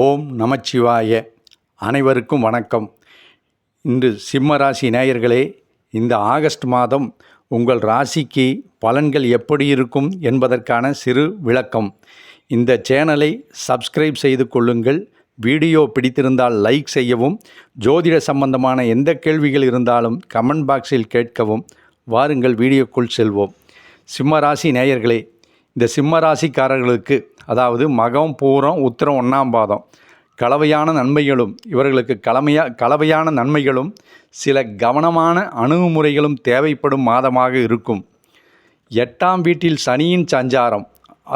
ஓம் நமச்சிவாய. அனைவருக்கும் வணக்கம். இன்று சிம்ம ராசி நேயர்களே, இந்த ஆகஸ்ட் மாதம் உங்கள் ராசிக்கு பலன்கள் எப்படி இருக்கும் என்பதற்கான சிறு விளக்கம். இந்த சேனலை சப்ஸ்கிரைப் செய்து கொள்ளுங்கள். வீடியோ பிடித்திருந்தால் லைக் செய்யவும், ஜோதிட சம்பந்தமான எந்த கேள்விகள் இருந்தாலும் கமெண்ட் பாக்ஸில் கேட்கவும். வாருங்கள் வீடியோக்குள் செல்வோம். சிம்ம ராசி நேயர்களே, இந்த சிம்ம ராசிக்காரர்களுக்கு, அதாவது மகம் பூரம் உத்திரம் 1ஆம் பாதம், கலவையான நன்மைகளும் இவர்களுக்கு கலவையான நன்மைகளும் சில கவனமான அணுகுமுறைகளும் தேவைப்படும் மாதமாக இருக்கும். 8ஆம் வீட்டில் சனியின் சஞ்சாரம்,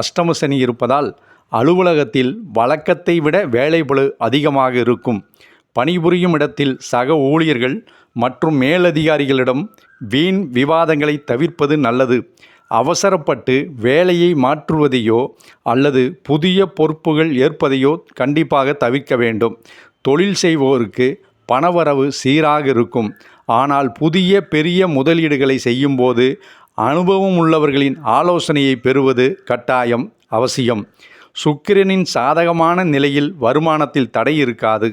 அஷ்டம சனி இருப்பதால் அலுவலகத்தில் வழக்கத்தை விட வேலைப்பளு அதிகமாக இருக்கும். பணிபுரியும் இடத்தில் சக ஊழியர்கள் மற்றும் மேலதிகாரிகளிடம் வீண் விவாதங்களை தவிர்ப்பது நல்லது. அவசரப்பட்டு வேலையை மாற்றுவதையோ அல்லது புதிய பொறுப்புகள் ஏற்பதையோ கண்டிப்பாக தவிர்க்க வேண்டும். தொழில் செய்வோருக்கு பணவரவு சீராக இருக்கும். ஆனால் புதிய பெரிய முதலீடுகளை செய்யும்போது அனுபவம் உள்ளவர்களின் ஆலோசனையை பெறுவது கட்டாயம் அவசியம். சுக்கிரனின் சாதகமான நிலையில் வருமானத்தில் தடை இருக்காது.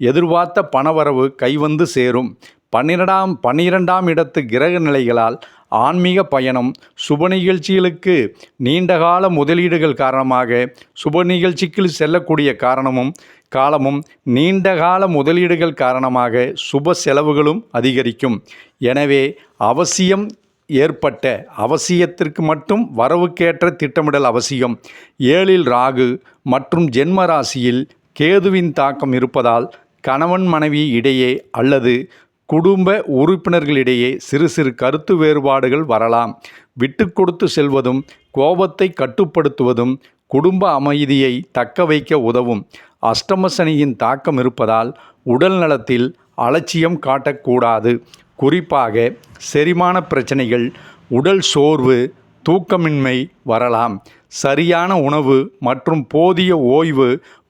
எதிர்பார்த்த பணவரவு கைவந்து சேரும். 12ஆம் இடத்து கிரக நிலைகளால் ஆன்மீக பயணம், சுப நிகழ்ச்சிகளுக்கு நீண்டகால முதலீடுகள் காரணமாக சுப நிகழ்ச்சிக்கு செல்லக்கூடிய காலமும் நீண்டகால முதலீடுகள் காரணமாக சுப செலவுகளும் அதிகரிக்கும். எனவே அவசியத்திற்கு மட்டும் வரவுக்கேற்ற திட்டமிடல் அவசியம். 7இல் ராகு மற்றும் ஜென்ம ராசியில் கேதுவின் தாக்கம் இருப்பதால் கணவன் மனைவி இடையே அல்லது குடும்ப உறுப்பினர்களிடையே சிறு சிறு கருத்து வேறுபாடுகள் வரலாம். விட்டு கொடுத்து செல்வதும் கோபத்தை கட்டுப்படுத்துவதும் குடும்ப அமைதியை தக்க வைக்க உதவும். அஷ்டம சனியின் தாக்கம் இருப்பதால் உடல் நலத்தில் அலட்சியம் காட்டக்கூடாது. குறிப்பாக செரிமான பிரச்சனைகள், உடல் சோர்வு, தூக்கமின்மை வரலாம். சரியான உணவு மற்றும் போதிய ஓய்வு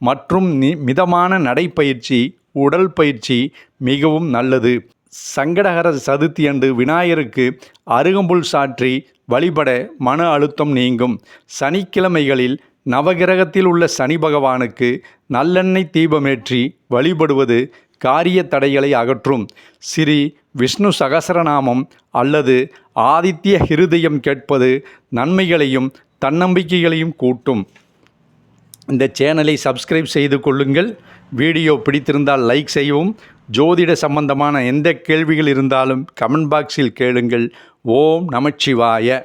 மற்றும் மிதமான நடைப்பயிற்சி, உடல் பயிற்சி மிகவும் நல்லது. சங்கடஹர சதுர்த்தி அன்று விநாயகருக்கு அருகம்புல் சாற்றி வழிபட மன அழுத்தம் நீங்கும். சனிக்கிழமைகளில் நவகிரகத்தில் உள்ள சனி பகவானுக்கு நல்லெண்ணெய் தீபமேற்றி வழிபடுவது காரிய தடைகளை அகற்றும். ஸ்ரீ விஷ்ணு சகசரநாமம் அல்லது ஆதித்ய ஹிருதயம் கேட்பது நன்மைகளையும் தன்னம்பிக்கைகளையும் கூட்டும். இந்த சேனலை சப்ஸ்கிரைப் செய்து கொள்ளுங்கள். வீடியோ பிடித்திருந்தால் லைக் செய்யவும். ஜோதிட சம்பந்தமான எந்த கேள்விகள் இருந்தாலும் கமெண்ட் பாக்ஸில் கேளுங்கள். ஓம் நமச்சிவாய.